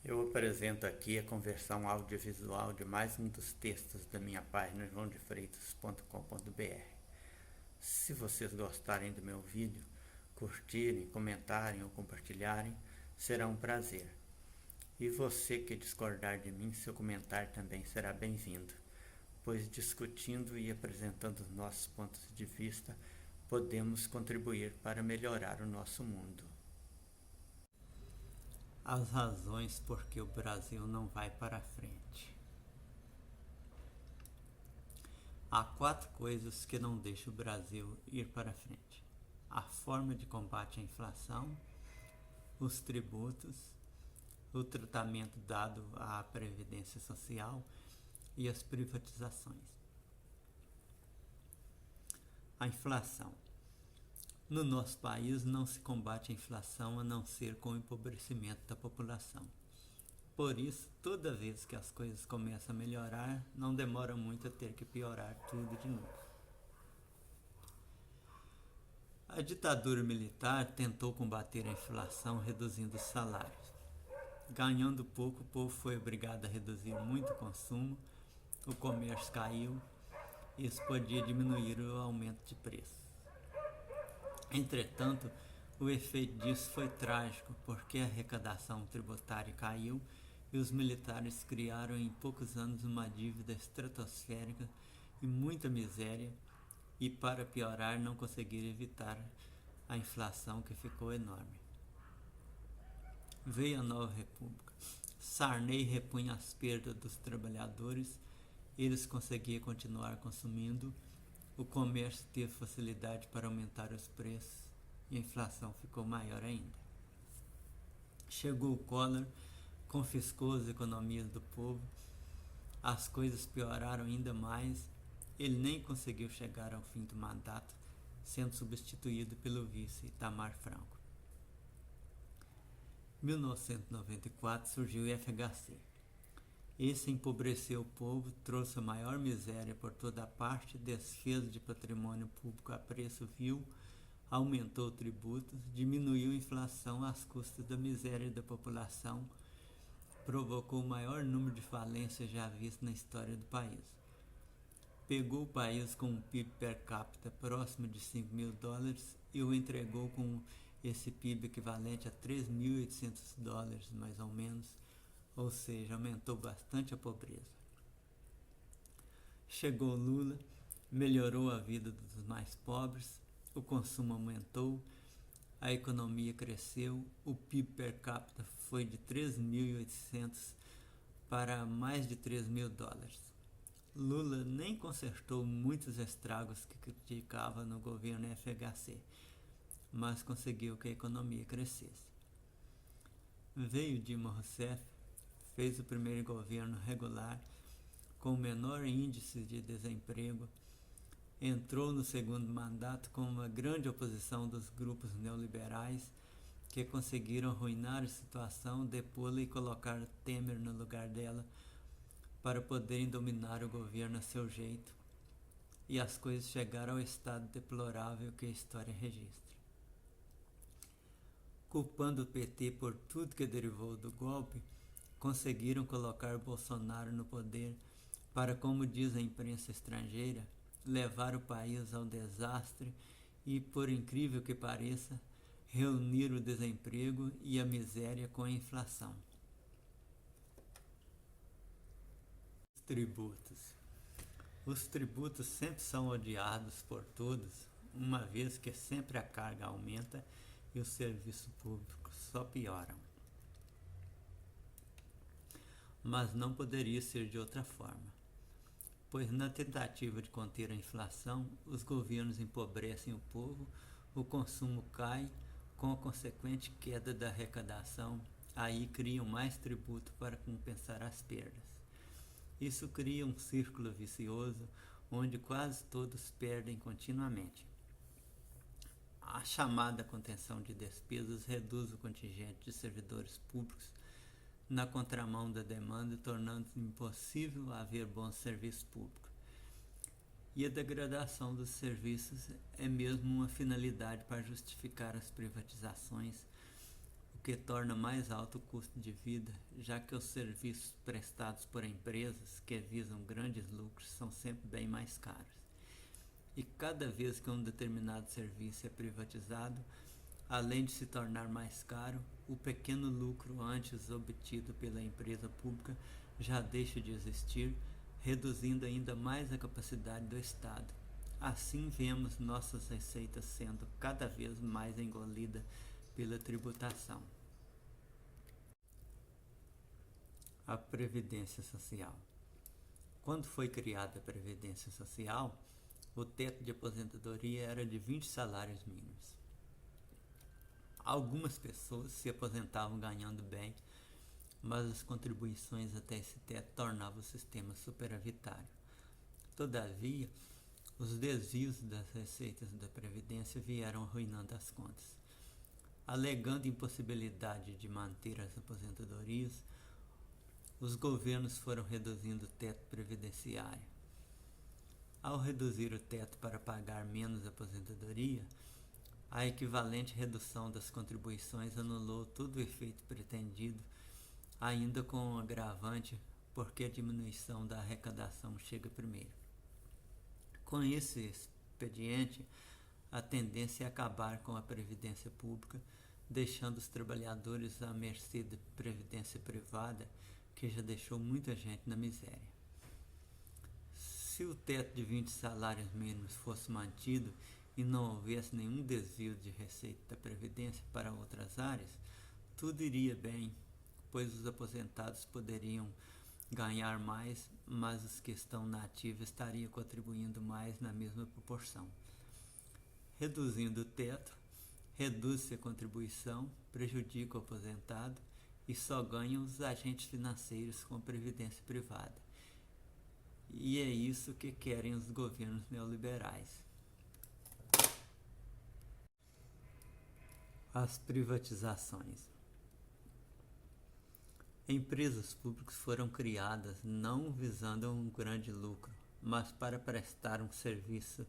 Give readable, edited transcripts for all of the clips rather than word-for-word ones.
Eu apresento aqui a conversão audiovisual de mais um dos textos da minha página joaodefreitas.com.br. Se vocês gostarem do meu vídeo, curtirem, comentarem ou compartilharem, será um prazer. E você que discordar de mim, seu comentário também será bem-vindo, pois discutindo e apresentando os nossos pontos de vista, podemos contribuir para melhorar o nosso mundo. As razões por que o Brasil não vai para frente. Há 4 coisas que não deixam o Brasil ir para frente: a forma de combate à inflação, os tributos, o tratamento dado à Previdência Social e as privatizações. A inflação. No nosso país não se combate a inflação a não ser com o empobrecimento da população. Por isso, toda vez que as coisas começam a melhorar, não demora muito a ter que piorar tudo de novo. A ditadura militar tentou combater a inflação reduzindo os salários. Ganhando pouco, o povo foi obrigado a reduzir muito o consumo, o comércio caiu, e isso podia diminuir o aumento de preço. Entretanto, o efeito disso foi trágico, porque a arrecadação tributária caiu e os militares criaram em poucos anos uma dívida estratosférica e muita miséria, e para piorar não conseguiram evitar a inflação, que ficou enorme. Veio a nova república. Sarney repunha as perdas dos trabalhadores, eles conseguiam continuar consumindo, o comércio teve facilidade para aumentar os preços e a inflação ficou maior ainda. Chegou o Collor, confiscou as economias do povo, as coisas pioraram ainda mais, ele nem conseguiu chegar ao fim do mandato, sendo substituído pelo vice Itamar Franco. Em 1994 surgiu o FHC. Esse empobreceu o povo, trouxe a maior miséria por toda parte, desfez de patrimônio público a preço vil, aumentou tributos, diminuiu a inflação às custas da miséria da população, provocou o maior número de falências já visto na história do país. Pegou o país com um PIB per capita próximo de $5.000 e o entregou com esse PIB equivalente a $3.800, mais ou menos, ou seja, aumentou bastante a pobreza. Chegou Lula, melhorou a vida dos mais pobres, o consumo aumentou, a economia cresceu, o PIB per capita foi de 3.800 para mais de $3.000. Lula nem consertou muitos estragos que criticava no governo FHC, mas conseguiu que a economia crescesse. Veio Dilma Rousseff, fez o primeiro governo regular, com o menor índice de desemprego, entrou no segundo mandato com uma grande oposição dos grupos neoliberais, que conseguiram arruinar a situação, depô-la e colocar Temer no lugar dela, para poderem dominar o governo a seu jeito, e as coisas chegaram ao estado deplorável que a história registra. Culpando o PT por tudo que derivou do golpe, conseguiram colocar Bolsonaro no poder para, como diz a imprensa estrangeira, levar o país ao desastre e, por incrível que pareça, reunir o desemprego e a miséria com a inflação. Tributos. Os tributos sempre são odiados por todos, uma vez que sempre a carga aumenta e os serviços públicos só pioram. Mas não poderia ser de outra forma, pois na tentativa de conter a inflação, os governos empobrecem o povo, o consumo cai, com a consequente queda da arrecadação, aí criam mais tributo para compensar as perdas. Isso cria um círculo vicioso, onde quase todos perdem continuamente. A chamada contenção de despesas reduz o contingente de servidores públicos na contramão da demanda, tornando impossível haver bons serviços públicos. E a degradação dos serviços é mesmo uma finalidade para justificar as privatizações, o porque torna mais alto o custo de vida, já que os serviços prestados por empresas que visam grandes lucros são sempre bem mais caros. E cada vez que um determinado serviço é privatizado, além de se tornar mais caro, o pequeno lucro antes obtido pela empresa pública já deixa de existir, reduzindo ainda mais a capacidade do Estado. Assim vemos nossas receitas sendo cada vez mais engolidas pela tributação. A Previdência Social. Quando foi criada a Previdência Social, o teto de aposentadoria era de 20 salários mínimos. Algumas pessoas se aposentavam ganhando bem, mas as contribuições até esse teto tornavam o sistema superavitário. Todavia, os desvios das receitas da Previdência vieram arruinando as contas. Alegando impossibilidade de manter as aposentadorias, os governos foram reduzindo o teto previdenciário. Ao reduzir o teto para pagar menos aposentadoria, a equivalente redução das contribuições anulou todo o efeito pretendido, ainda com um agravante porque a diminuição da arrecadação chega primeiro. Com esse expediente, a tendência é acabar com a previdência pública, deixando os trabalhadores à mercê da previdência privada, que já deixou muita gente na miséria. Se o teto de 20 salários mínimos fosse mantido e não houvesse nenhum desvio de receita da Previdência para outras áreas, tudo iria bem, pois os aposentados poderiam ganhar mais, mas os que estão na ativa estariam contribuindo mais na mesma proporção. Reduzindo o teto, reduz-se a contribuição, prejudica o aposentado e só ganham os agentes financeiros com previdência privada. E é isso que querem os governos neoliberais. As privatizações. Empresas públicas foram criadas não visando um grande lucro, mas para prestar um serviço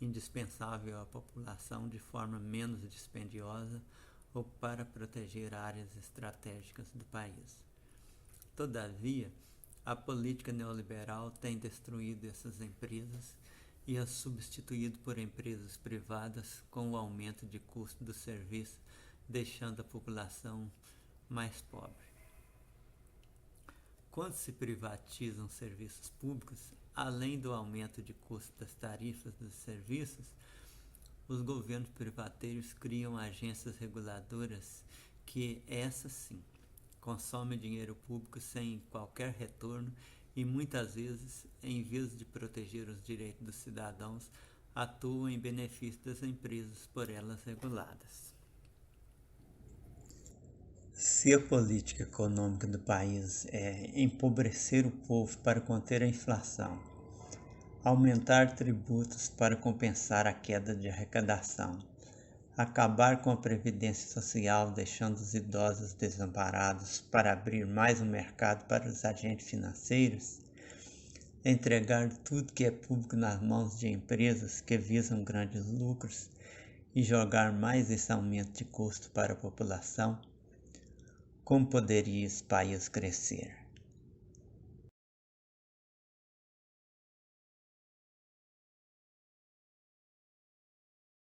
indispensável à população de forma menos dispendiosa ou para proteger áreas estratégicas do país. Todavia, a política neoliberal tem destruído essas empresas e as substituído por empresas privadas com o aumento de custo do serviço, deixando a população mais pobre. Quando se privatizam serviços públicos, além do aumento de custo das tarifas dos serviços, os governos privateiros criam agências reguladoras que, essas sim, consomem dinheiro público sem qualquer retorno e muitas vezes, em vez de proteger os direitos dos cidadãos, atuam em benefício das empresas por elas reguladas. Se a política econômica do país é empobrecer o povo para conter a inflação, aumentar tributos para compensar a queda de arrecadação, acabar com a previdência social deixando os idosos desamparados para abrir mais um mercado para os agentes financeiros, entregar tudo que é público nas mãos de empresas que visam grandes lucros e jogar mais esse aumento de custo para a população, como poderia esse país crescer?